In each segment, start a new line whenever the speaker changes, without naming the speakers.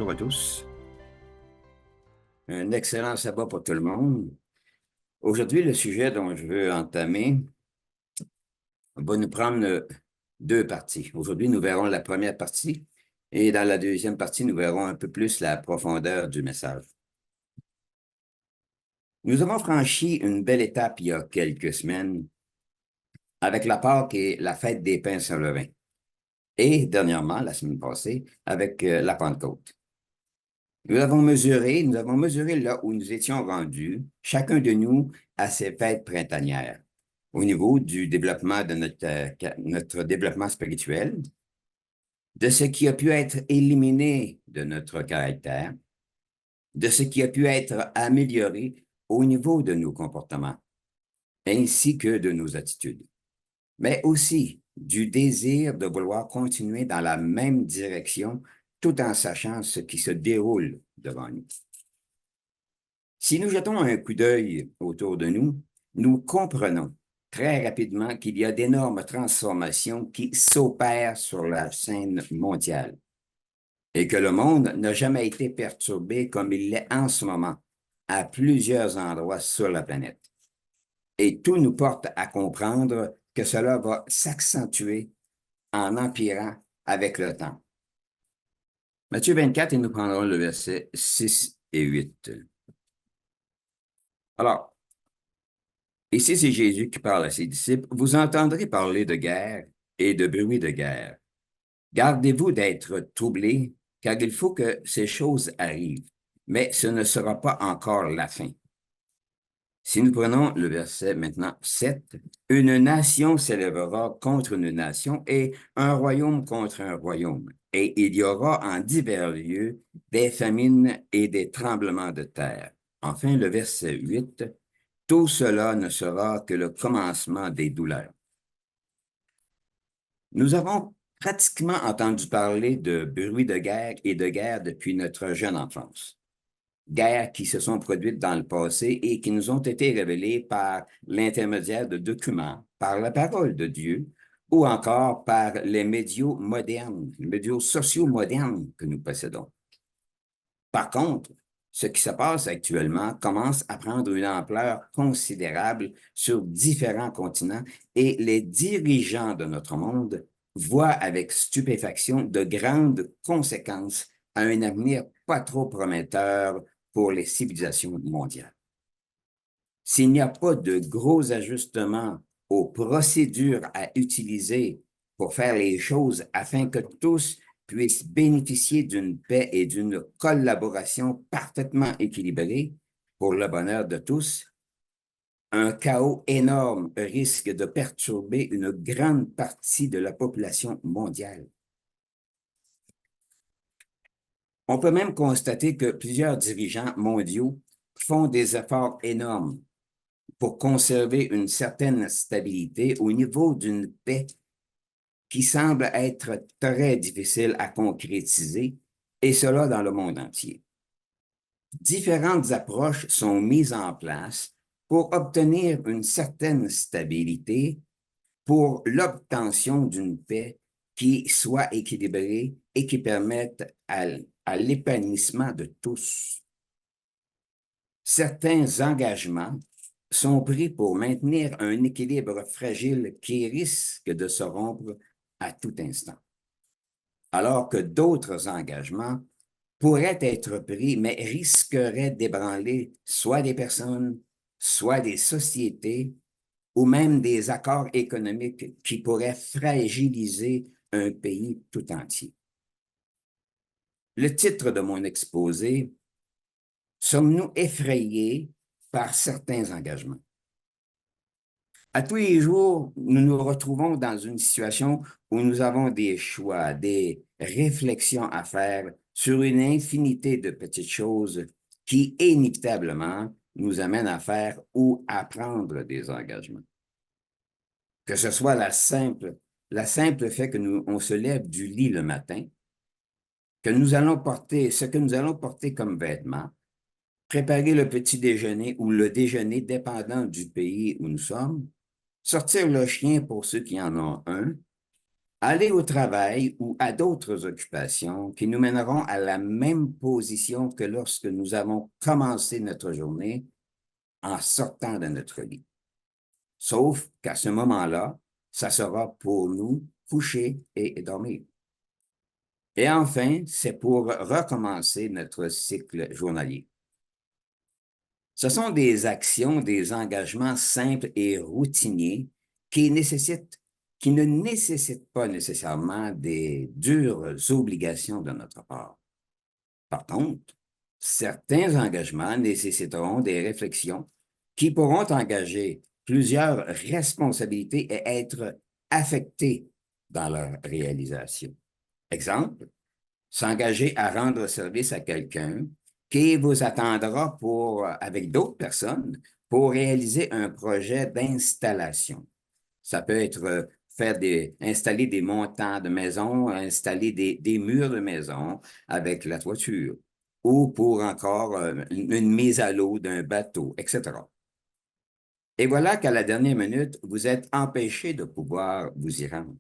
Bonjour à tous. Un excellent sabbat pour tout le monde. Aujourd'hui, le sujet dont je veux entamer va nous prendre deux parties. Aujourd'hui, nous verrons la première partie et dans la deuxième partie, nous verrons un peu plus la profondeur du message. Nous avons franchi une belle étape il y a quelques semaines avec la Pâque et la fête des pains sans levain. Et dernièrement, la semaine passée, avec la Pentecôte. Nous avons mesuré là où nous étions rendus, chacun de nous à ses fêtes printanières, au niveau du développement de notre développement spirituel, de ce qui a pu être éliminé de notre caractère, de ce qui a pu être amélioré au niveau de nos comportements, ainsi que de nos attitudes, mais aussi du désir de vouloir continuer dans la même direction tout en sachant ce qui se déroule devant nous. Si nous jetons un coup d'œil autour de nous, nous comprenons très rapidement qu'il y a d'énormes transformations qui s'opèrent sur la scène mondiale et que le monde n'a jamais été perturbé comme il l'est en ce moment à plusieurs endroits sur la planète. Et tout nous porte à comprendre que cela va s'accentuer en empirant avec le temps. Matthieu 24, et nous prendrons le verset 6 et 8. Alors, ici, c'est Jésus qui parle à ses disciples. Vous entendrez parler de guerre et de bruit de guerre. Gardez-vous d'être troublés, car il faut que ces choses arrivent, mais ce ne sera pas encore la fin. Si nous prenons le verset maintenant 7, une nation s'élèvera contre une nation et un royaume contre un royaume, et il y aura en divers lieux des famines et des tremblements de terre. Enfin, le verset 8, tout cela ne sera que le commencement des douleurs. Nous avons pratiquement entendu parler de bruits de guerre et de guerre depuis notre jeune enfance. Guerres qui se sont produites dans le passé et qui nous ont été révélées par l'intermédiaire de documents, par la parole de Dieu ou encore par les médias modernes, les médias sociaux modernes que nous possédons. Par contre, ce qui se passe actuellement commence à prendre une ampleur considérable sur différents continents et les dirigeants de notre monde voient avec stupéfaction de grandes conséquences à un avenir pas trop prometteur pour les civilisations mondiales. S'il n'y a pas de gros ajustements aux procédures à utiliser pour faire les choses afin que tous puissent bénéficier d'une paix et d'une collaboration parfaitement équilibrée pour le bonheur de tous, un chaos énorme risque de perturber une grande partie de la population mondiale. On peut même constater que plusieurs dirigeants mondiaux font des efforts énormes pour conserver une certaine stabilité au niveau d'une paix qui semble être très difficile à concrétiser, et cela dans le monde entier. Différentes approches sont mises en place pour obtenir une certaine stabilité, pour l'obtention d'une paix qui soit équilibrée et qui permette à l'épanouissement de tous. Certains engagements sont pris pour maintenir un équilibre fragile qui risque de se rompre à tout instant, alors que d'autres engagements pourraient être pris, mais risqueraient d'ébranler soit des personnes, soit des sociétés, ou même des accords économiques qui pourraient fragiliser un pays tout entier. Le titre de mon exposé, sommes-nous effrayés par certains engagements? À tous les jours, nous nous retrouvons dans une situation où nous avons des choix, des réflexions à faire sur une infinité de petites choses qui inévitablement nous amènent à faire ou à prendre des engagements. Que ce soit la simple fait que on se lève du lit le matin, que nous allons porter, ce que nous allons porter comme vêtements, préparer le petit déjeuner ou le déjeuner dépendant du pays où nous sommes, sortir le chien pour ceux qui en ont un, aller au travail ou à d'autres occupations qui nous mèneront à la même position que lorsque nous avons commencé notre journée en sortant de notre lit. Sauf qu'à ce moment-là, ça sera pour nous coucher et dormir. Et enfin, c'est pour recommencer notre cycle journalier. Ce sont des actions, des engagements simples et routiniers qui ne nécessitent pas nécessairement des dures obligations de notre part. Par contre, certains engagements nécessiteront des réflexions qui pourront engager plusieurs responsabilités et être affectées dans leur réalisation. Exemple, s'engager à rendre service à quelqu'un qui vous attendra avec d'autres personnes pour réaliser un projet d'installation. Ça peut être installer des montants de maison, installer des murs de maison avec la toiture, ou pour encore une mise à l'eau d'un bateau, etc. Et voilà qu'à la dernière minute, vous êtes empêché de pouvoir vous y rendre.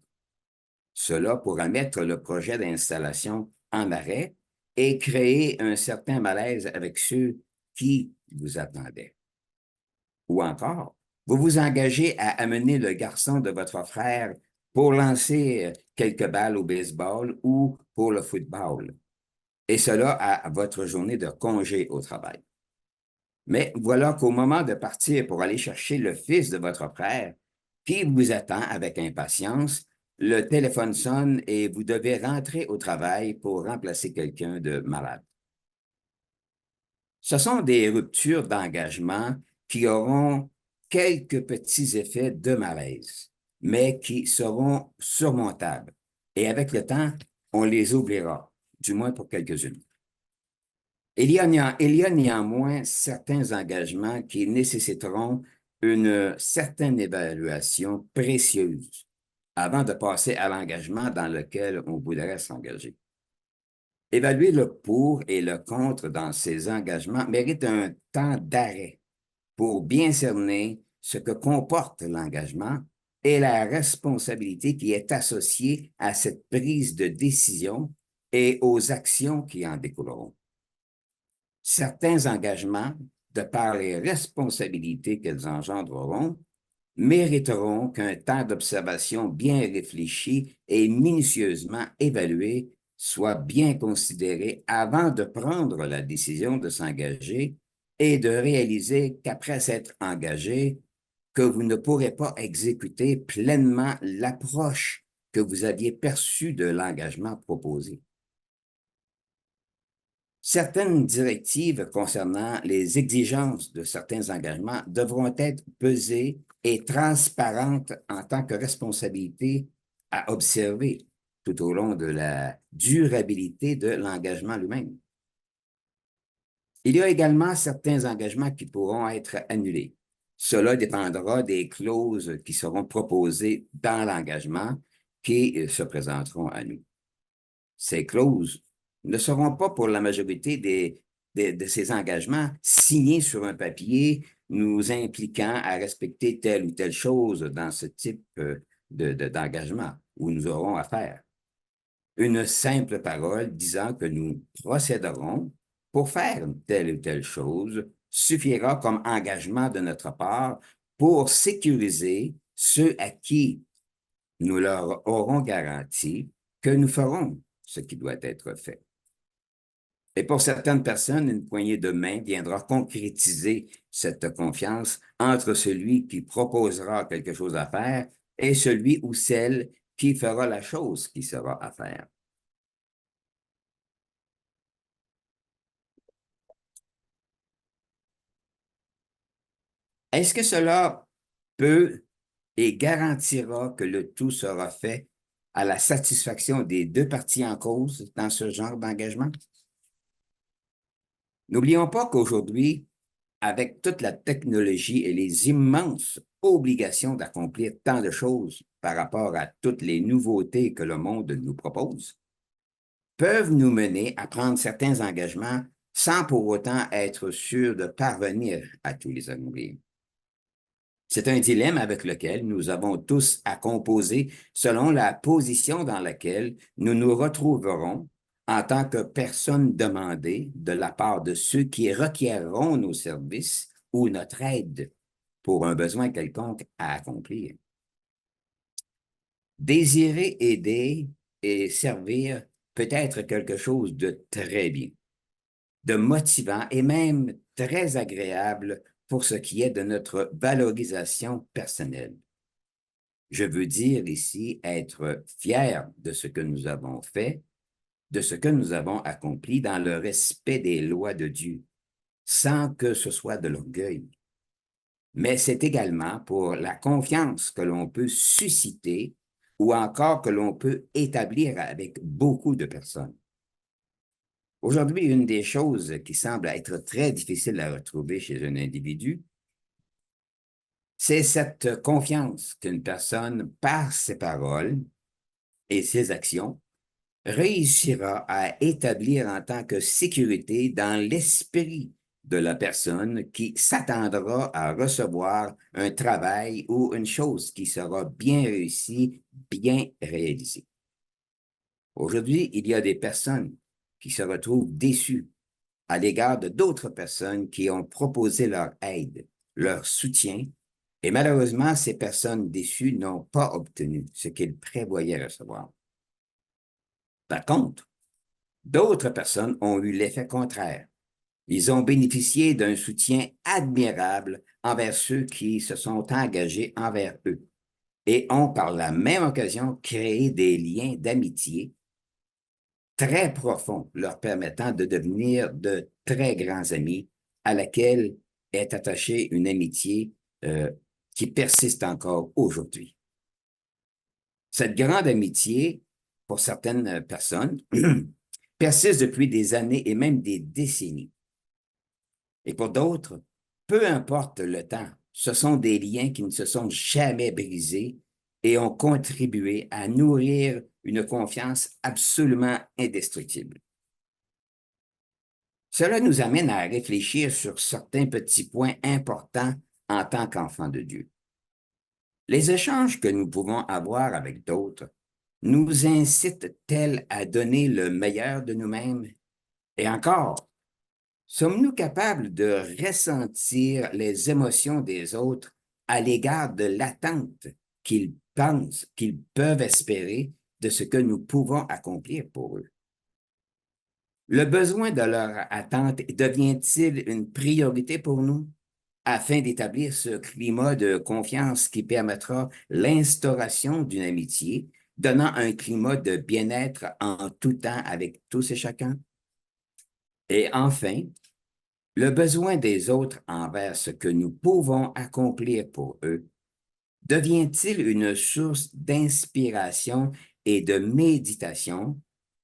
Cela pourra mettre le projet d'installation en arrêt et créer un certain malaise avec ceux qui vous attendaient. Ou encore, vous vous engagez à amener le garçon de votre frère pour lancer quelques balles au baseball ou pour le football, et cela à votre journée de congé au travail. Mais voilà qu'au moment de partir pour aller chercher le fils de votre frère, qui vous attend avec impatience, le téléphone sonne et vous devez rentrer au travail pour remplacer quelqu'un de malade. Ce sont des ruptures d'engagement qui auront quelques petits effets de malaise, mais qui seront surmontables. Et avec le temps, on les oubliera, du moins pour quelques-unes. Il y a néanmoins certains engagements qui nécessiteront une certaine évaluation précieuse avant de passer à l'engagement dans lequel on voudrait s'engager. Évaluer le pour et le contre dans ces engagements mérite un temps d'arrêt pour bien cerner ce que comporte l'engagement et la responsabilité qui est associée à cette prise de décision et aux actions qui en découleront. Certains engagements, de par les responsabilités qu'elles engendreront, mériteront qu'un temps d'observation bien réfléchi et minutieusement évalué soit bien considéré avant de prendre la décision de s'engager et de réaliser qu'après s'être engagé, que vous ne pourrez pas exécuter pleinement l'approche que vous aviez perçue de l'engagement proposé. Certaines directives concernant les exigences de certains engagements devront être pesées et transparentes en tant que responsabilité à observer tout au long de la durabilité de l'engagement lui-même. Il y a également certains engagements qui pourront être annulés. Cela dépendra des clauses qui seront proposées dans l'engagement qui se présenteront à nous. Ces clauses ne seront pas pour la majorité de ces engagements signés sur un papier nous impliquant à respecter telle ou telle chose dans ce type d'engagement où nous aurons à faire. Une simple parole disant que nous procéderons pour faire telle ou telle chose suffira comme engagement de notre part pour sécuriser ceux à qui nous leur aurons garanti que nous ferons ce qui doit être fait. Et pour certaines personnes, une poignée de main viendra concrétiser cette confiance entre celui qui proposera quelque chose à faire et celui ou celle qui fera la chose qui sera à faire. Est-ce que cela peut et garantira que le tout sera fait à la satisfaction des deux parties en cause dans ce genre d'engagement? N'oublions pas qu'aujourd'hui, avec toute la technologie et les immenses obligations d'accomplir tant de choses par rapport à toutes les nouveautés que le monde nous propose, peuvent nous mener à prendre certains engagements sans pour autant être sûrs de parvenir à tous les accomplir. C'est un dilemme avec lequel nous avons tous à composer selon la position dans laquelle nous nous retrouverons en tant que personnes demandées de la part de ceux qui requerront nos services ou notre aide pour un besoin quelconque à accomplir. Désirer aider et servir peut être quelque chose de très bien, de motivant et même très agréable pour ce qui est de notre valorisation personnelle. Je veux dire ici être fier de ce que nous avons fait, de ce que nous avons accompli dans le respect des lois de Dieu, sans que ce soit de l'orgueil. Mais c'est également pour la confiance que l'on peut susciter ou encore que l'on peut établir avec beaucoup de personnes. Aujourd'hui, une des choses qui semble être très difficile à retrouver chez un individu, c'est cette confiance qu'une personne, par ses paroles et ses actions, réussira à établir en tant que sécurité dans l'esprit de la personne qui s'attendra à recevoir un travail ou une chose qui sera bien réussie, bien réalisée. Aujourd'hui, il y a des personnes qui se retrouvent déçues à l'égard de d'autres personnes qui ont proposé leur aide, leur soutien, et malheureusement, ces personnes déçues n'ont pas obtenu ce qu'ils prévoyaient recevoir. Par contre, d'autres personnes ont eu l'effet contraire. Ils ont bénéficié d'un soutien admirable envers ceux qui se sont engagés envers eux et ont par la même occasion créé des liens d'amitié très profonds, leur permettant de devenir de très grands amis à laquelle est attachée une amitié qui persiste encore aujourd'hui. Cette grande amitié, pour certaines personnes, persiste depuis des années et même des décennies. Et pour d'autres, peu importe le temps, ce sont des liens qui ne se sont jamais brisés et ont contribué à nourrir une confiance absolument indestructible. Cela nous amène à réfléchir sur certains petits points importants en tant qu'enfants de Dieu. Les échanges que nous pouvons avoir avec d'autres nous incitent-elles à donner le meilleur de nous-mêmes? Et encore, sommes-nous capables de ressentir les émotions des autres à l'égard de l'attente qu'ils pensent, qu'ils peuvent espérer de ce que nous pouvons accomplir pour eux? Le besoin de leur attente devient-il une priorité pour nous afin d'établir ce climat de confiance qui permettra l'instauration d'une amitié, donnant un climat de bien-être en tout temps avec tous et chacun? Et enfin, le besoin des autres envers ce que nous pouvons accomplir pour eux devient-il une source d'inspiration et de méditation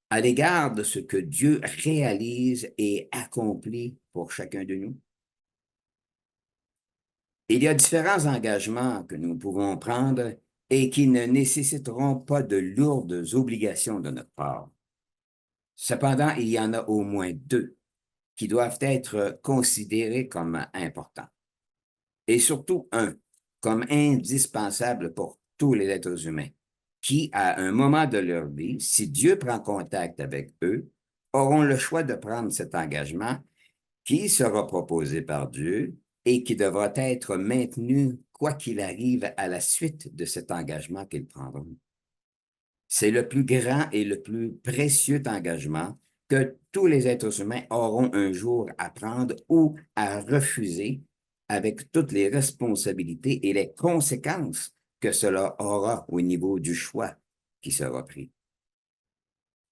à l'égard de ce que Dieu réalise et accomplit pour chacun de nous? Il y a différents engagements que nous pouvons prendre et qui ne nécessiteront pas de lourdes obligations de notre part. Cependant, il y en a au moins deux qui doivent être considérés comme importants. Et surtout un, comme indispensable pour tous les êtres humains, qui, à un moment de leur vie, si Dieu prend contact avec eux, auront le choix de prendre cet engagement qui sera proposé par Dieu et qui devra être maintenu quoi qu'il arrive à la suite de cet engagement qu'ils prendront. C'est le plus grand et le plus précieux engagement que tous les êtres humains auront un jour à prendre ou à refuser avec toutes les responsabilités et les conséquences que cela aura au niveau du choix qui sera pris.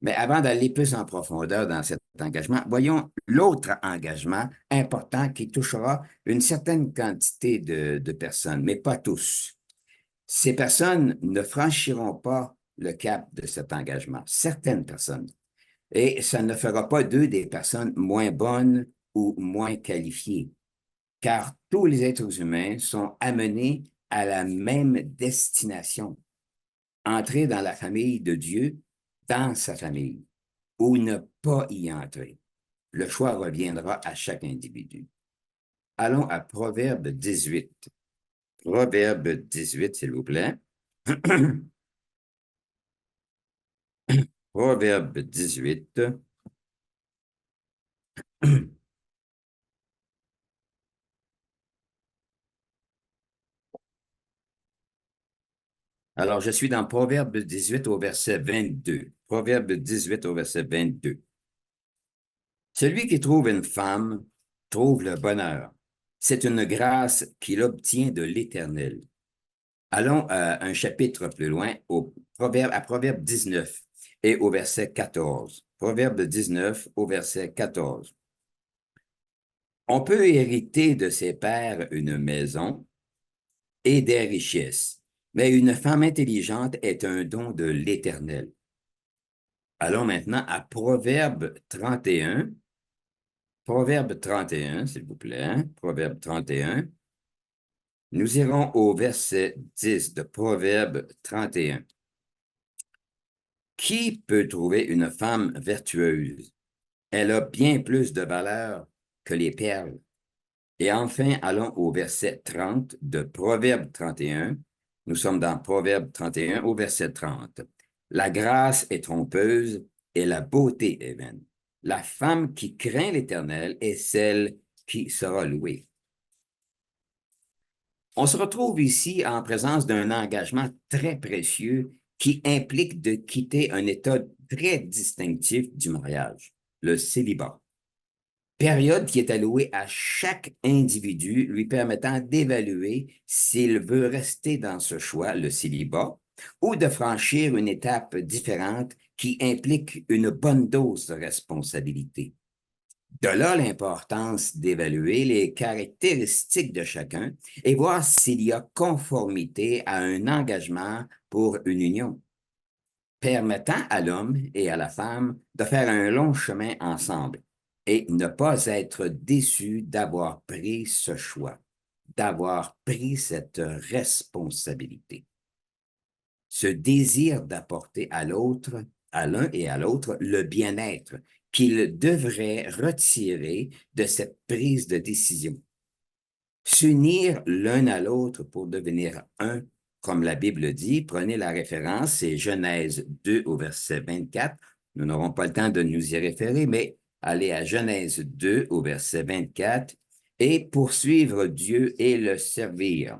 Mais avant d'aller plus en profondeur dans cet engagement, voyons l'autre engagement important qui touchera une certaine quantité de personnes, mais pas tous. Ces personnes ne franchiront pas le cap de cet engagement, certaines personnes. Et ça ne fera pas d'eux des personnes moins bonnes ou moins qualifiées, car tous les êtres humains sont amenés à la même destination, entrer dans la famille de Dieu, dans sa famille, ou ne pas y entrer. Le choix reviendra à chaque individu. Allons à Proverbe 18. Proverbe 18, s'il vous plaît. Proverbe 18. Alors, je suis dans Proverbe 18 au verset 22. Proverbe 18 au verset 22. Celui qui trouve une femme trouve le bonheur. C'est une grâce qu'il obtient de l'Éternel. Allons un chapitre plus loin, à Proverbe 19 et au verset 14. Proverbe 19 au verset 14. On peut hériter de ses pères une maison et des richesses, mais une femme intelligente est un don de l'Éternel. Allons maintenant à Proverbe 31. Proverbe 31, s'il vous plaît. Proverbe 31. Nous irons au verset 10 de Proverbe 31. Qui peut trouver une femme vertueuse? Elle a bien plus de valeur que les perles. Et enfin, allons au verset 30 de Proverbe 31. Nous sommes dans Proverbe 31 au verset 30. La grâce est trompeuse et la beauté est vaine. La femme qui craint l'Éternel est celle qui sera louée. On se retrouve ici en présence d'un engagement très précieux qui implique de quitter un état très distinctif du mariage, le célibat. Période qui est allouée à chaque individu, lui permettant d'évaluer s'il veut rester dans ce choix, le célibat, ou de franchir une étape différente qui implique une bonne dose de responsabilité. De là l'importance d'évaluer les caractéristiques de chacun et voir s'il y a conformité à un engagement pour une union, permettant à l'homme et à la femme de faire un long chemin ensemble et ne pas être déçus d'avoir pris ce choix, d'avoir pris cette responsabilité. Ce désir d'apporter à l'autre, à l'un et à l'autre, le bien-être qu'il devrait retirer de cette prise de décision. S'unir l'un à l'autre pour devenir un, comme la Bible dit, prenez la référence, c'est Genèse 2 au verset 24. Nous n'aurons pas le temps de nous y référer, mais allez à Genèse 2 au verset 24 et poursuivre Dieu et le servir.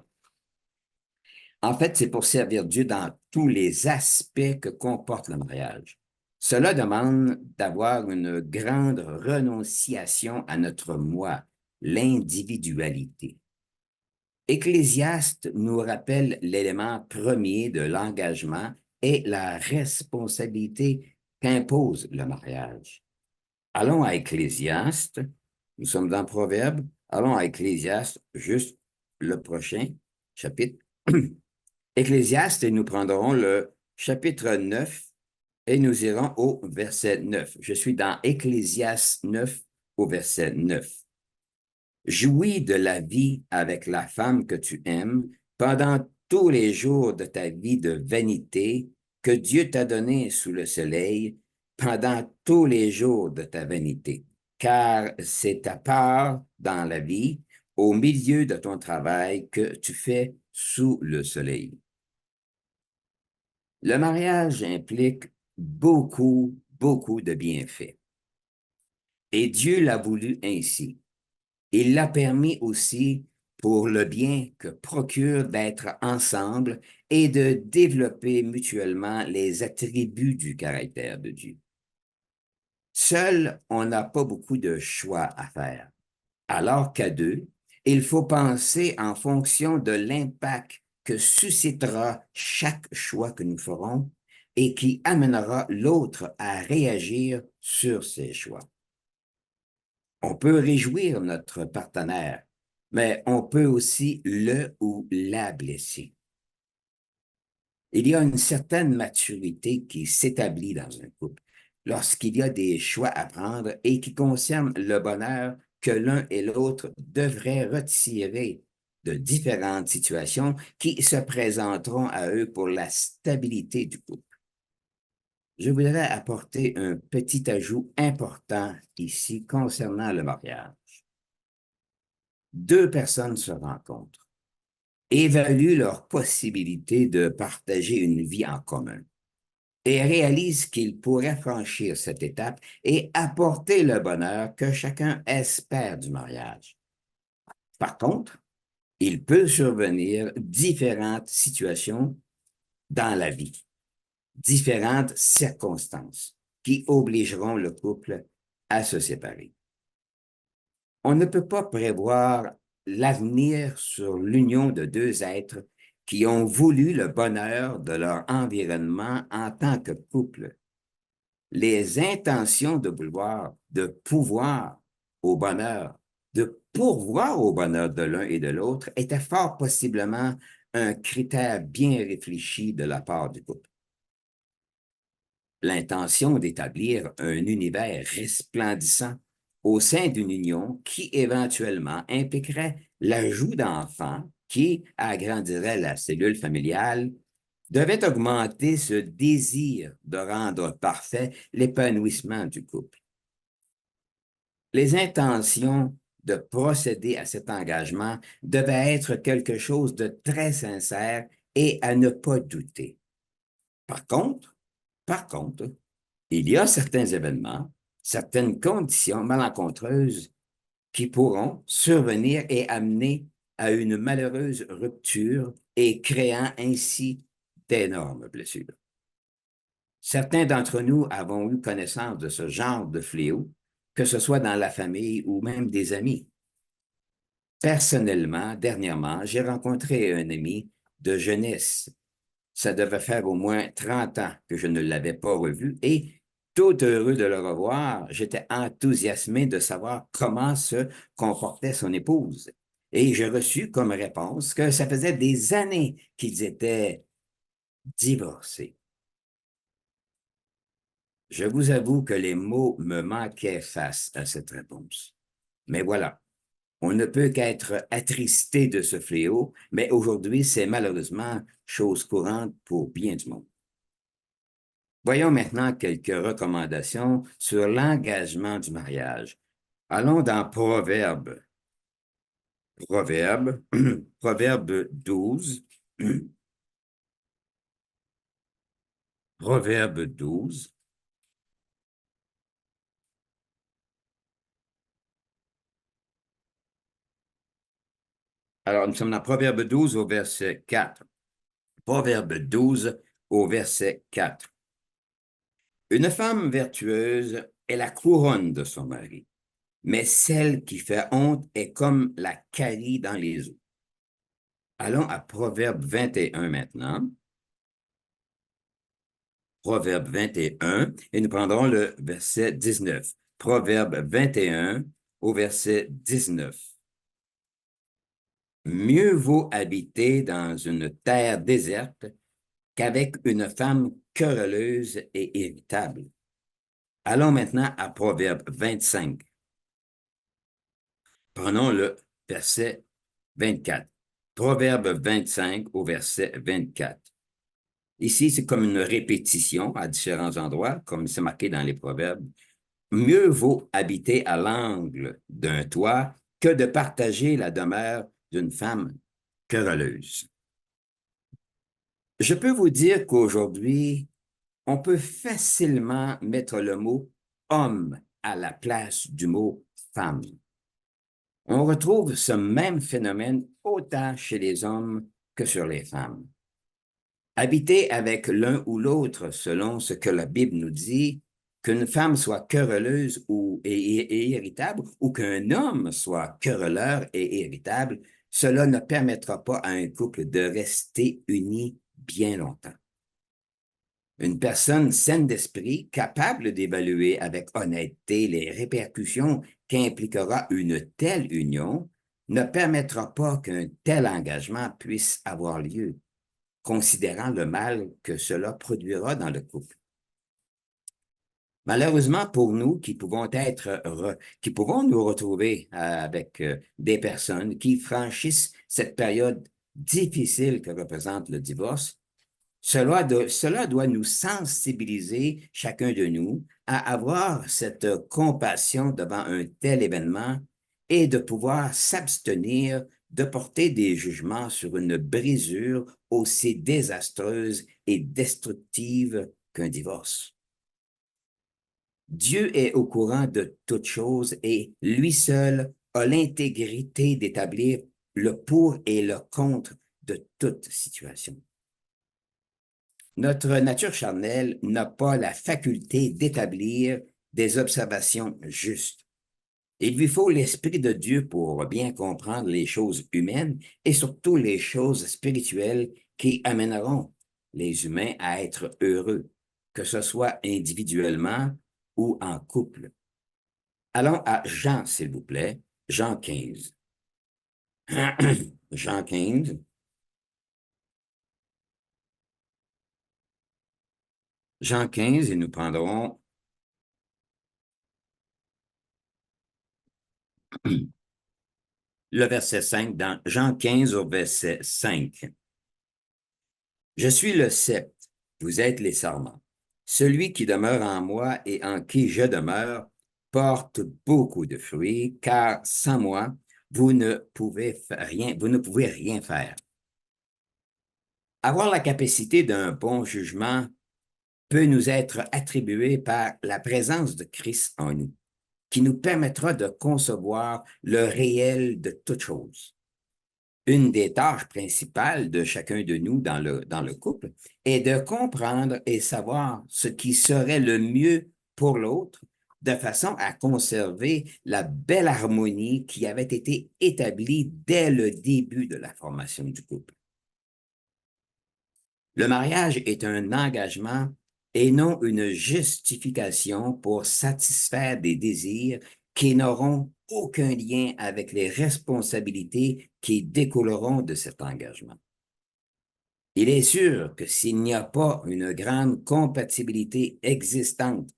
En fait, c'est pour servir Dieu dans tous les aspects que comporte le mariage. Cela demande d'avoir une grande renonciation à notre moi, l'individualité. Ecclésiaste nous rappelle l'élément premier de l'engagement et la responsabilité qu'impose le mariage. Allons à Ecclésiaste, nous sommes dans Proverbe, allons à Ecclésiaste, juste le prochain chapitre. Ecclésiaste, et nous prendrons le chapitre 9 et nous irons au verset 9. Je suis dans Ecclésiaste 9 au verset 9. Jouis de la vie avec la femme que tu aimes pendant tous les jours de ta vie de vanité que Dieu t'a donné sous le soleil pendant tous les jours de ta vanité, car c'est ta part dans la vie, au milieu de ton travail que tu fais sous le soleil. Le mariage implique beaucoup de bienfaits. Et Dieu l'a voulu ainsi. Il l'a permis aussi pour le bien que procure d'être ensemble et de développer mutuellement les attributs du caractère de Dieu. Seul, on n'a pas beaucoup de choix à faire. Alors qu'à deux, il faut penser en fonction de l'impact que suscitera chaque choix que nous ferons et qui amènera l'autre à réagir sur ses choix. On peut réjouir notre partenaire, mais on peut aussi le ou la blesser. Il y a une certaine maturité qui s'établit dans un couple lorsqu'il y a des choix à prendre et qui concernent le bonheur que l'un et l'autre devraient retirer de différentes situations qui se présenteront à eux pour la stabilité du couple. Je voudrais apporter un petit ajout important ici concernant le mariage. Deux personnes se rencontrent. évaluent leurs possibilités de partager une vie en commun et réalisent qu'ils pourraient franchir cette étape et apporter le bonheur que chacun espère du mariage. Par contre, il peut survenir différentes situations dans la vie, différentes circonstances qui obligeront le couple à se séparer. On ne peut pas prévoir l'avenir sur l'union de deux êtres qui ont voulu le bonheur de leur environnement en tant que couple. Les intentions de pouvoir au bonheur, de pourvoir au bonheur de l'un et de l'autre étaient fort possiblement un critère bien réfléchi de la part du couple. L'intention d'établir un univers resplendissant au sein d'une union qui éventuellement impliquerait l'ajout d'enfants qui agrandiraient la cellule familiale devait augmenter ce désir de rendre parfait l'épanouissement du couple. Les intentions de procéder à cet engagement devaient être quelque chose de très sincère et à ne pas douter. Par contre, il y a certains événements, certaines conditions malencontreuses qui pourront survenir et amener à une malheureuse rupture et créant ainsi d'énormes blessures. Certains d'entre nous avons eu connaissance de ce genre de fléau, que ce soit dans la famille ou même des amis. Personnellement, dernièrement, j'ai rencontré un ami de jeunesse. Ça devait faire au moins 30 ans que je ne l'avais pas revu et tout heureux de le revoir, j'étais enthousiasmé de savoir comment se comportait son épouse. Et j'ai reçu comme réponse que ça faisait des années qu'ils étaient divorcés. Je vous avoue que les mots me manquaient face à cette réponse. Mais voilà, on ne peut qu'être attristé de ce fléau, mais aujourd'hui, c'est malheureusement chose courante pour bien du monde. Voyons maintenant quelques recommandations sur l'engagement du mariage. Allons dans Proverbe. Proverbe, Proverbe 12. Proverbe 12. Alors, nous sommes dans Proverbe 12 au verset 4. Proverbe 12 au verset 4. Une femme vertueuse est la couronne de son mari, mais celle qui fait honte est comme la carie dans les eaux. Allons à Proverbe 21 maintenant. Proverbe 21, et nous prendrons le verset 19. Proverbe 21 au verset 19. Mieux vaut habiter dans une terre déserte qu'avec une femme querelleuse et irritable. Allons maintenant à Proverbe 25. Prenons le verset 24. Proverbe 25 au verset 24. Ici, c'est comme une répétition à différents endroits, comme c'est marqué dans les proverbes. Mieux vaut habiter à l'angle d'un toit que de partager la demeure d'une femme querelleuse. Je peux vous dire qu'aujourd'hui, on peut facilement mettre le mot homme à la place du mot femme. On retrouve ce même phénomène autant chez les hommes que sur les femmes. Habiter avec l'un ou l'autre, selon ce que la Bible nous dit, qu'une femme soit querelleuse et irritable, ou qu'un homme soit querelleur et irritable, cela ne permettra pas à un couple de rester uni bien longtemps. Une personne saine d'esprit, capable d'évaluer avec honnêteté les répercussions qu'impliquera une telle union, ne permettra pas qu'un tel engagement puisse avoir lieu, considérant le mal que cela produira dans le couple. Malheureusement pour nous qui pouvons nous retrouver avec des personnes qui franchissent cette période difficile que représente le divorce, cela doit nous sensibiliser, chacun de nous, à avoir cette compassion devant un tel événement et de pouvoir s'abstenir de porter des jugements sur une brisure aussi désastreuse et destructive qu'un divorce. Dieu est au courant de toutes choses et lui seul a l'intégrité d'établir le pour et le contre de toute situation. Notre nature charnelle n'a pas la faculté d'établir des observations justes. Il lui faut l'Esprit de Dieu pour bien comprendre les choses humaines et surtout les choses spirituelles qui amèneront les humains à être heureux, que ce soit individuellement ou en couple. Allons à Jean, s'il vous plaît, Jean 15. Jean 15. Jean 15, et nous prendrons le verset 5 dans Jean 15 au verset 5. Je suis le cep, vous êtes les sarments. Celui qui demeure en moi et en qui je demeure porte beaucoup de fruits, car sans moi, vous ne pouvez rien faire. Avoir la capacité d'un bon jugement peut nous être attribué par la présence de Christ en nous, qui nous permettra de concevoir le réel de toute chose. Une des tâches principales de chacun de nous dans le couple est de comprendre et savoir ce qui serait le mieux pour l'autre, de façon à conserver la belle harmonie qui avait été établie dès le début de la formation du couple. Le mariage est un engagement et non une justification pour satisfaire des désirs qui n'auront aucun lien avec les responsabilités qui découleront de cet engagement. Il est sûr que s'il n'y a pas une grande compatibilité existante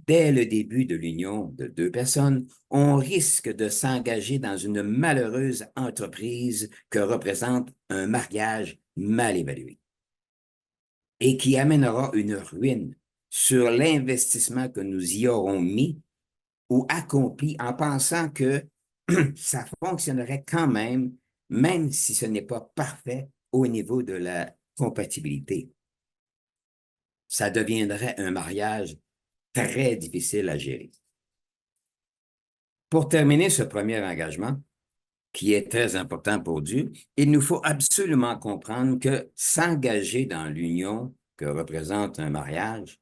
dès le début de l'union de deux personnes, on risque de s'engager dans une malheureuse entreprise que représente un mariage mal évalué et qui amènera une ruine sur l'investissement que nous y aurons mis ou accompli en pensant que ça fonctionnerait quand même, même si ce n'est pas parfait au niveau de la compatibilité. Ça deviendrait un mariage très difficile à gérer. Pour terminer ce premier engagement, qui est très important pour Dieu, il nous faut absolument comprendre que s'engager dans l'union que représente un mariage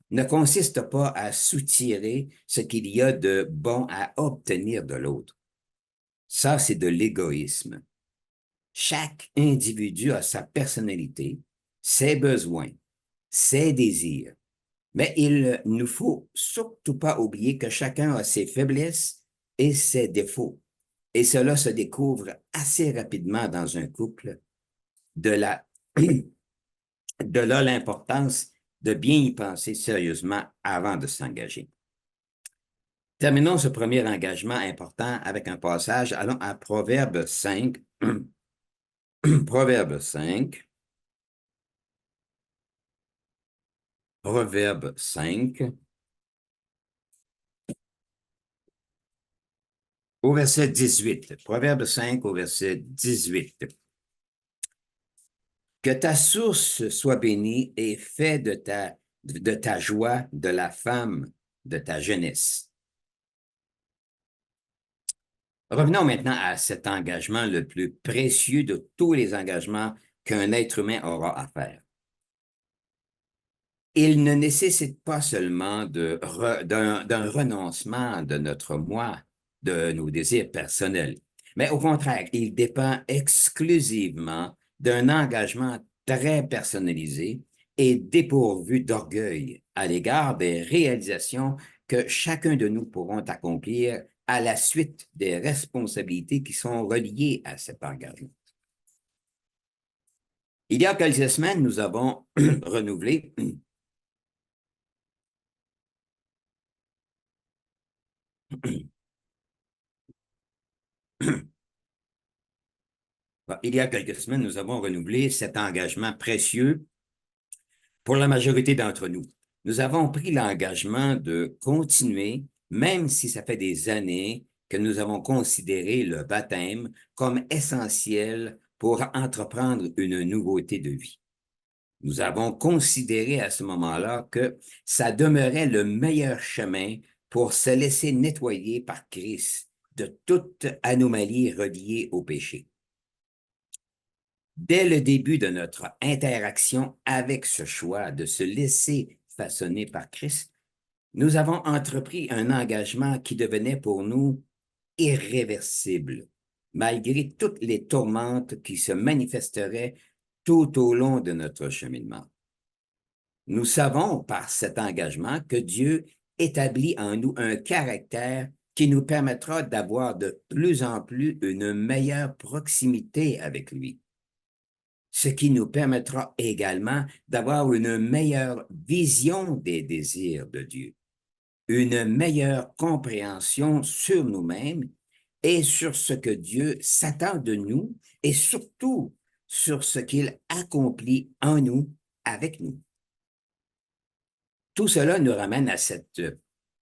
ne consiste pas à soutirer ce qu'il y a de bon à obtenir de l'autre. Ça, c'est de l'égoïsme. Chaque individu a sa personnalité, ses besoins, ses désirs, mais il ne faut surtout pas oublier que chacun a ses faiblesses et ses défauts. Et cela se découvre assez rapidement dans un couple. De là, de là l'importance de bien y penser sérieusement avant de s'engager. Terminons ce premier engagement important avec un passage. Allons à Proverbe 5. Proverbe 5. Proverbe 5. Au verset 18. Proverbe 5 au verset 18. Que ta source soit bénie et fais de ta joie de la femme de ta jeunesse. Revenons maintenant à cet engagement le plus précieux de tous les engagements qu'un être humain aura à faire. Il ne nécessite pas seulement d'un renoncement de notre moi, de nos désirs personnels, mais au contraire, il dépend exclusivement d'un engagement très personnalisé et dépourvu d'orgueil à l'égard des réalisations que chacun de nous pourront accomplir à la suite des responsabilités qui sont reliées à cet engagement. Il y a quelques semaines, nous avons renouvelé il y a quelques semaines, nous avons renouvelé cet engagement précieux pour la majorité d'entre nous. Nous avons pris l'engagement de continuer, même si ça fait des années que nous avons considéré le baptême comme essentiel pour entreprendre une nouveauté de vie. Nous avons considéré à ce moment-là que ça demeurait le meilleur chemin pour se laisser nettoyer par Christ de toute anomalie reliée au péché. Dès le début de notre interaction avec ce choix de se laisser façonner par Christ, nous avons entrepris un engagement qui devenait pour nous irréversible, malgré toutes les tourmentes qui se manifesteraient tout au long de notre cheminement. Nous savons par cet engagement que Dieu établit en nous un caractère qui nous permettra d'avoir de plus en plus une meilleure proximité avec lui, ce qui nous permettra également d'avoir une meilleure vision des désirs de Dieu, une meilleure compréhension sur nous-mêmes et sur ce que Dieu s'attend de nous et surtout sur ce qu'il accomplit en nous, avec nous. Tout cela nous ramène à cette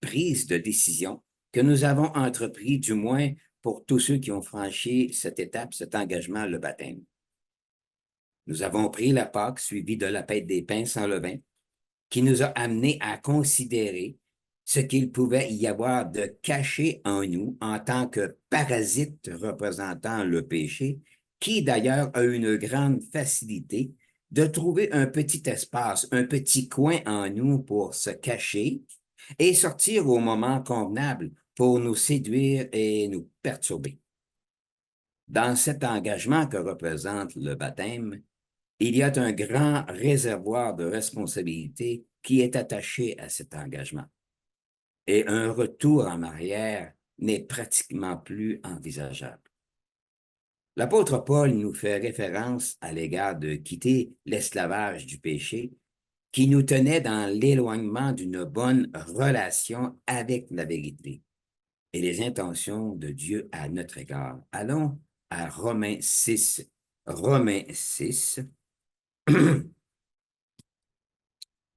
prise de décision que nous avons entrepris, du moins pour tous ceux qui ont franchi cette étape, cet engagement, le baptême. Nous avons pris la Pâque suivie de la fête des pains sans levain, qui nous a amenés à considérer ce qu'il pouvait y avoir de caché en nous en tant que parasite représentant le péché, qui d'ailleurs a une grande facilité de trouver un petit espace, un petit coin en nous pour se cacher et sortir au moment convenable pour nous séduire et nous perturber. Dans cet engagement que représente le baptême, il y a un grand réservoir de responsabilité qui est attaché à cet engagement. Et un retour en arrière n'est pratiquement plus envisageable. L'apôtre Paul nous fait référence à l'égard de quitter l'esclavage du péché qui nous tenait dans l'éloignement d'une bonne relation avec la vérité et les intentions de Dieu à notre égard. Allons à Romains 6. Romains 6.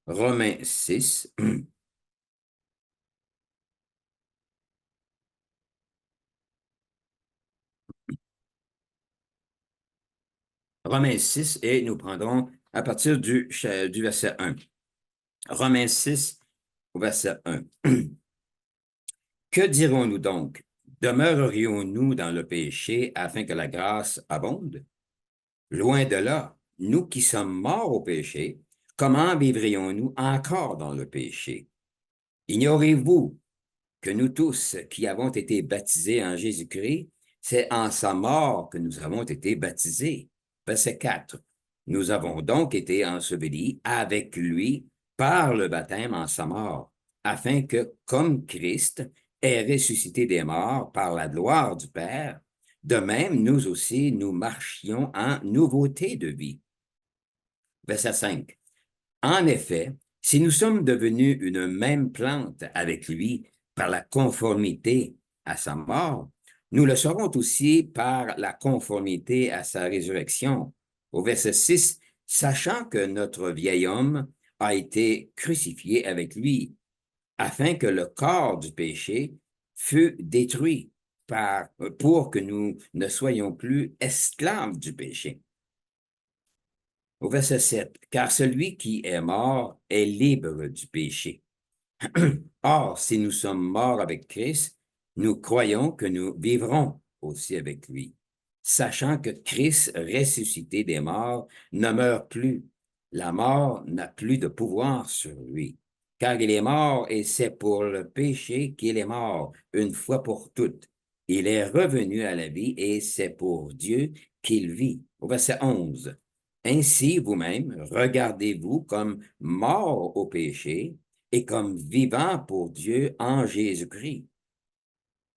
Romains 6. Romains 6 et nous prendrons à partir du verset 1. Romains 6 au verset 1. Que dirons-nous donc? Demeurerions-nous dans le péché afin que la grâce abonde? Loin de là, nous qui sommes morts au péché, comment vivrions-nous encore dans le péché? Ignorez-vous que nous tous qui avons été baptisés en Jésus-Christ, c'est en sa mort que nous avons été baptisés. Verset 4. Nous avons donc été ensevelis avec lui par le baptême en sa mort, afin que, comme Christ est ressuscité des morts par la gloire du Père, de même nous aussi nous marchions en nouveauté de vie. Verset 5. En effet, si nous sommes devenus une même plante avec lui par la conformité à sa mort, nous le serons aussi par la conformité à sa résurrection. Au verset 6, sachant que notre vieil homme a été crucifié avec lui, afin que le corps du péché fût détruit pour que nous ne soyons plus esclaves du péché. Au verset 7, car celui qui est mort est libre du péché. Or, si nous sommes morts avec Christ, nous croyons que nous vivrons aussi avec lui, sachant que Christ, ressuscité des morts, ne meurt plus. La mort n'a plus de pouvoir sur lui, car il est mort et c'est pour le péché qu'il est mort, une fois pour toutes. Il est revenu à la vie et c'est pour Dieu qu'il vit. Au verset 11. Ainsi, vous-même, regardez-vous comme morts au péché et comme vivants pour Dieu en Jésus-Christ.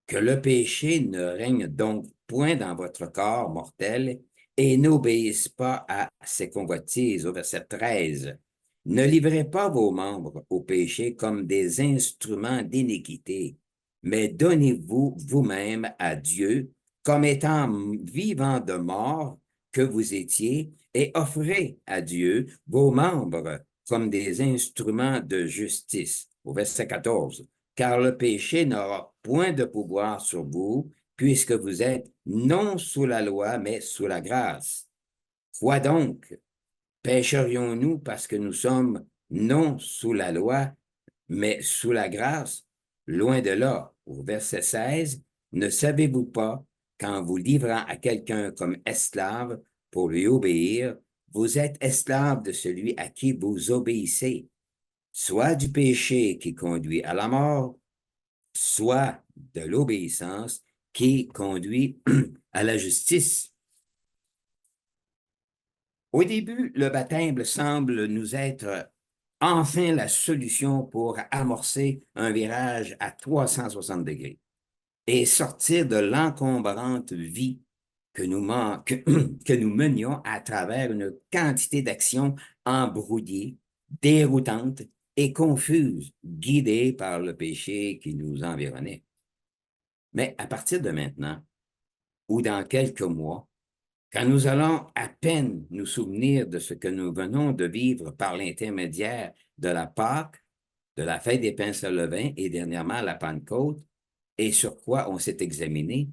Que le péché ne règne donc point dans votre corps mortel et n'obéisse pas à ses convoitises. Au verset 13. Ne livrez pas vos membres au péché comme des instruments d'iniquité, mais donnez-vous vous-même à Dieu comme étant vivants de mort que vous étiez et offrez à Dieu vos membres comme des instruments de justice. Au verset 14. car le péché n'aura point de pouvoir sur vous, puisque vous êtes non sous la loi, mais sous la grâce. Quoi donc? Pécherions-nous parce que nous sommes non sous la loi, mais sous la grâce? Loin de là. Au verset 16, ne savez-vous pas qu'en vous livrant à quelqu'un comme esclave pour lui obéir, vous êtes esclave de celui à qui vous obéissez, soit du péché qui conduit à la mort, soit de l'obéissance qui conduit à la justice. Au début, le baptême semble nous être enfin la solution pour amorcer un virage à 360 degrés et sortir de l'encombrante vie que nous menions à travers une quantité d'actions embrouillées, déroutantes et confuses, guidées par le péché qui nous environnait. Mais à partir de maintenant, ou dans quelques mois, quand nous allons à peine nous souvenir de ce que nous venons de vivre par l'intermédiaire de la Pâque, de la fête des pains sans levain et dernièrement la Pentecôte, et sur quoi on s'est examiné,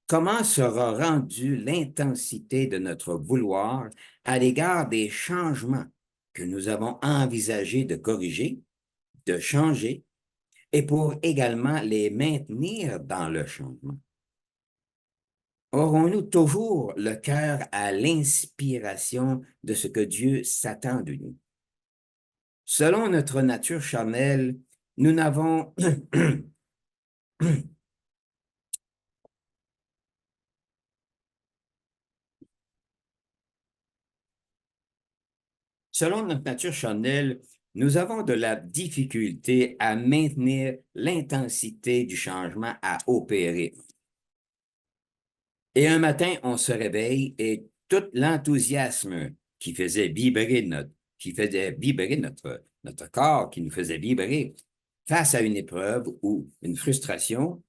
comment sera rendue l'intensité de notre vouloir à l'égard des changements que nous avons envisagé de corriger, de changer, et pour également les maintenir dans le changement. Aurons-nous toujours le cœur à l'inspiration de ce que Dieu s'attend de nous? Selon notre nature charnelle, nous n'avons Selon notre nature charnelle, nous avons de la difficulté à maintenir l'intensité du changement à opérer. Et un matin, on se réveille et tout l'enthousiasme qui faisait vibrer notre corps, qui nous faisait vibrer face à une épreuve ou une frustration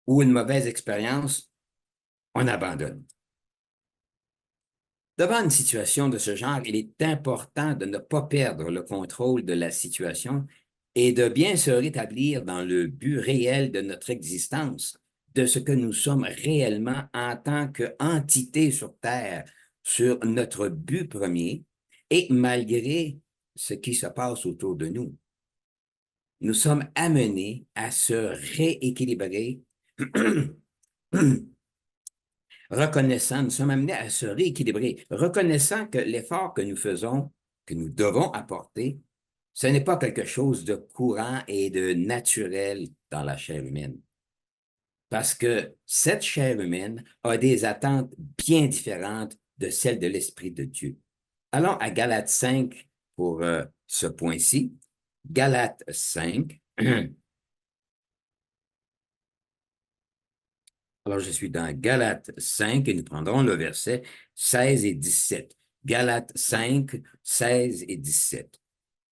ou une mauvaise expérience, on abandonne. Devant une situation de ce genre, il est important de ne pas perdre le contrôle de la situation et de bien se rétablir dans le but réel de notre existence, de ce que nous sommes réellement en tant qu'entité sur Terre, sur notre but premier et malgré ce qui se passe autour de nous. Nous sommes amenés à se rééquilibrer nous sommes amenés à se rééquilibrer, reconnaissant que l'effort que nous faisons, que nous devons apporter, ce n'est pas quelque chose de courant et de naturel dans la chair humaine. Parce que cette chair humaine a des attentes bien différentes de celles de l'Esprit de Dieu. Allons à Galates 5 pour ce point-ci. Galates 5. Alors, je suis dans Galates 5 et nous prendrons le verset 16 et 17. Galates 5, 16 et 17.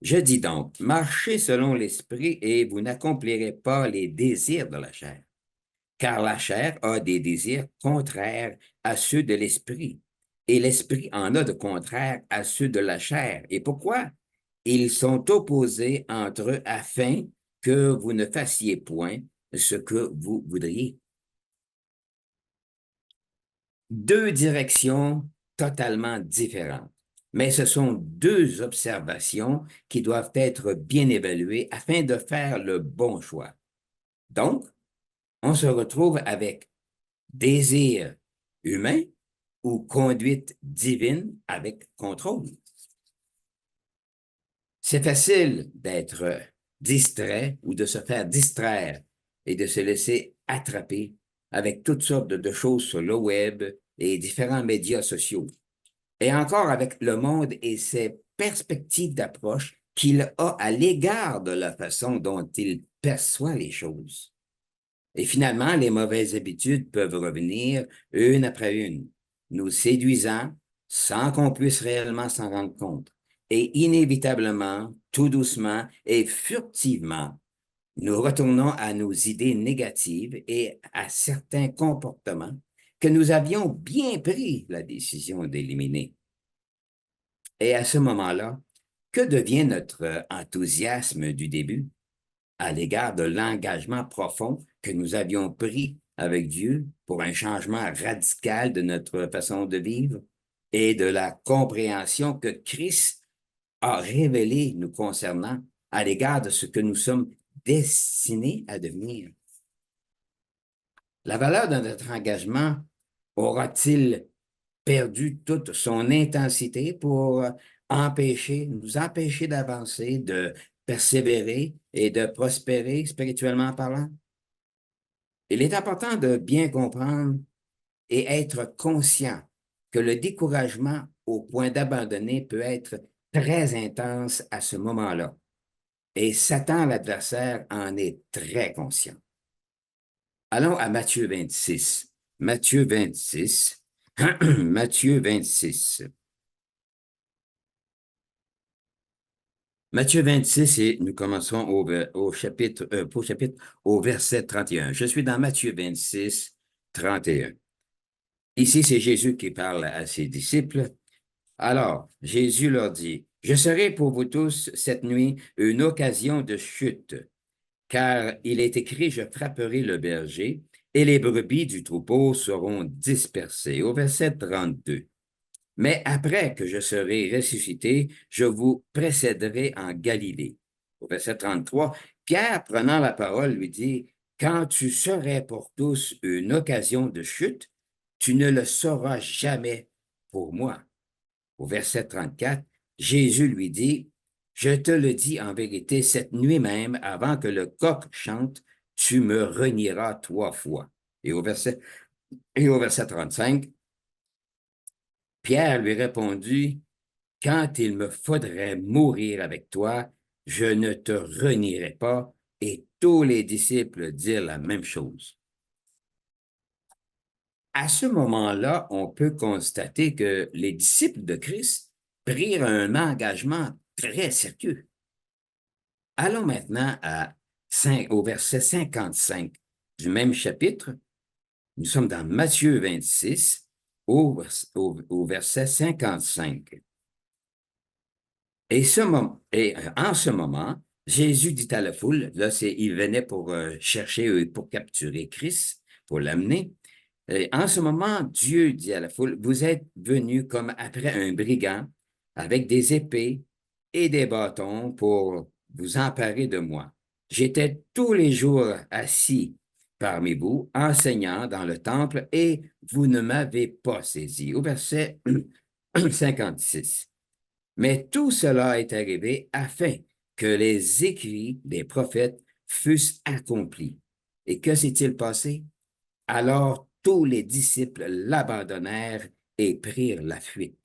Je dis donc, marchez selon l'esprit et vous n'accomplirez pas les désirs de la chair, car la chair a des désirs contraires à ceux de l'esprit, et l'esprit en a de contraires à ceux de la chair. Et pourquoi? Ils sont opposés entre eux afin que vous ne fassiez point ce que vous voudriez. Deux directions totalement différentes, mais ce sont deux observations qui doivent être bien évaluées afin de faire le bon choix. Donc, on se retrouve avec désir humain ou conduite divine avec contrôle. C'est facile d'être distrait ou de se faire distraire et de se laisser attraper avec toutes sortes de choses sur le web et différents médias sociaux. Et encore avec le monde et ses perspectives d'approche qu'il a à l'égard de la façon dont il perçoit les choses. Et finalement, les mauvaises habitudes peuvent revenir une après une, nous séduisant sans qu'on puisse réellement s'en rendre compte. Et inévitablement, tout doucement et furtivement, nous retournons à nos idées négatives et à certains comportements que nous avions bien pris la décision d'éliminer. Et à ce moment-là, que devient notre enthousiasme du début? à l'égard de l'engagement profond que nous avions pris avec Dieu pour un changement radical de notre façon de vivre et de la compréhension que Christ a révélée nous concernant à l'égard de ce que nous sommes destinés à devenir. La valeur de notre engagement aura-t-il perdu toute son intensité pour nous empêcher d'avancer, de persévérer et de prospérer spirituellement parlant? Il est important de bien comprendre et être conscient que le découragement au point d'abandonner peut être très intense à ce moment-là. Et Satan, l'adversaire, en est très conscient. Allons à Matthieu 26. Matthieu 26. Matthieu 26. Matthieu 26, et nous commençons au chapitre, au verset 31. Je suis dans Matthieu 26, 31. Ici, c'est Jésus qui parle à ses disciples. Alors, Jésus leur dit, je serai pour vous tous cette nuit une occasion de chute, car il est écrit, je frapperai le berger, et les brebis du troupeau seront dispersées. Au verset 32. Mais après que je serai ressuscité, je vous précéderai en Galilée. Au verset 33, Pierre, prenant la parole, lui dit, quand tu serais pour tous une occasion de chute, tu ne le sauras jamais pour moi. Au verset 34, Jésus lui dit, je te le dis en vérité, cette nuit même, avant que le coq chante, tu me renieras 3 fois. Et au verset 35, Pierre lui répondit, quand il me faudrait mourir avec toi, je ne te renierai pas. Et tous les disciples dirent la même chose. À ce moment-là, on peut constater que les disciples de Christ prirent un engagement très sérieux. Allons maintenant au verset 55 du même chapitre. Nous sommes dans Matthieu 26, au verset 55. En ce moment, Jésus dit à la foule, là, il venait pour chercher, pour capturer Christ, pour l'amener. Et en ce moment, Dieu dit à la foule, vous êtes venus comme après un brigand avec des épées et des bâtons pour vous emparer de moi. J'étais tous les jours assis parmi vous, enseignant dans le temple, et vous ne m'avez pas saisi. Au verset 56. Mais tout cela est arrivé afin que les écrits des prophètes fussent accomplis. Et que s'est-il passé? Alors tous les disciples l'abandonnèrent et prirent la fuite.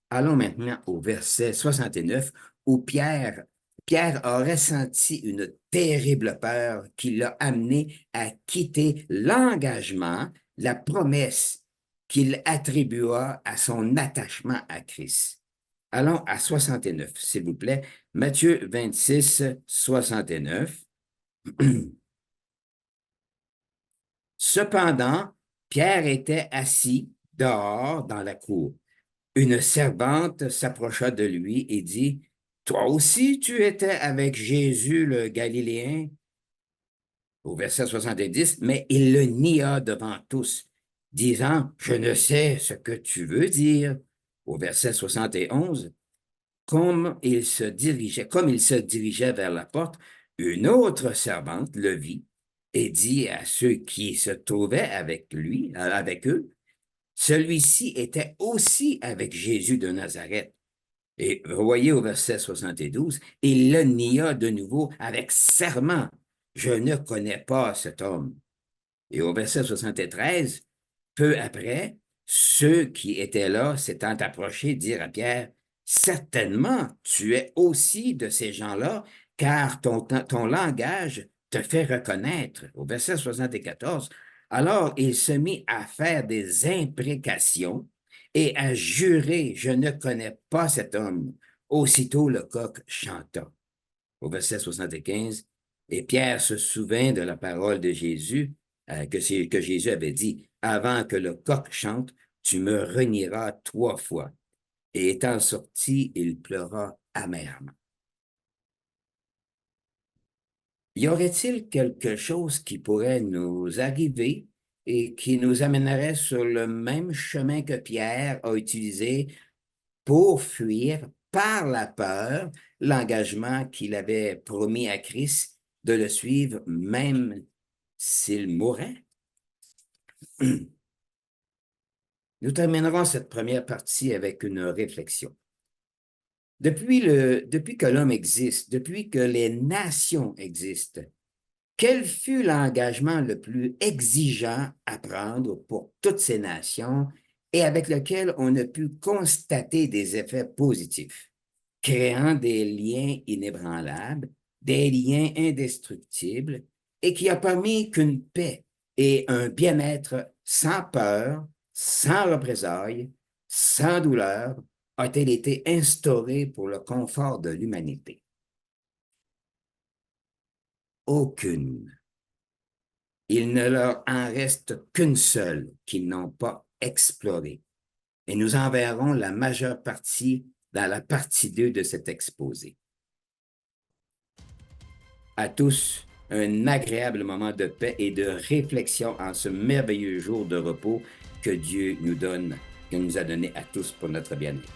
Allons maintenant au verset 69 où Pierre a ressenti une terrible peur qui l'a amené à quitter l'engagement, la promesse qu'il attribua à son attachement à Christ. Allons à 69, s'il vous plaît. Matthieu 26, 69. Cependant, Pierre était assis dehors dans la cour. Une servante s'approcha de lui et dit, toi aussi tu étais avec Jésus le Galiléen? Au verset 70, mais il le nia devant tous, disant, je ne sais ce que tu veux dire. Au verset 71, comme il se dirigeait vers la porte, une autre servante le vit et dit à ceux qui se trouvaient avec lui, avec eux, celui-ci était aussi avec Jésus de Nazareth. Et voyez au verset 72, il le nia de nouveau avec serment. Je ne connais pas cet homme. Et au verset 73, peu après, ceux qui étaient là, s'étant approchés, dirent à Pierre, certainement, tu es aussi de ces gens-là, car ton langage te fait reconnaître. Au verset 74, alors il se mit à faire des imprécations et à jurer, je ne connais pas cet homme. Aussitôt le coq chanta. Au verset 75, et Pierre se souvint de la parole de Jésus, que Jésus avait dit, avant que le coq chante, tu me renieras 3 fois. Et étant sorti, il pleura amèrement. Y aurait-il quelque chose qui pourrait nous arriver et qui nous amènerait sur le même chemin que Pierre a utilisé pour fuir par la peur l'engagement qu'il avait promis à Christ de le suivre même s'il mourait? Nous terminerons cette première partie avec une réflexion. Depuis que l'homme existe, depuis que les nations existent, quel fut l'engagement le plus exigeant à prendre pour toutes ces nations et avec lequel on a pu constater des effets positifs, créant des liens inébranlables, des liens indestructibles et qui a permis qu'une paix et un bien-être sans peur, sans représailles, sans douleur a-t-elle été instaurée pour le confort de l'humanité? Aucune. Il ne leur en reste qu'une seule qu'ils n'ont pas explorée. Et nous en verrons la majeure partie dans la partie 2 de cet exposé. À tous, un agréable moment de paix et de réflexion en ce merveilleux jour de repos que Dieu nous donne, que nous a donné à tous pour notre bien-être.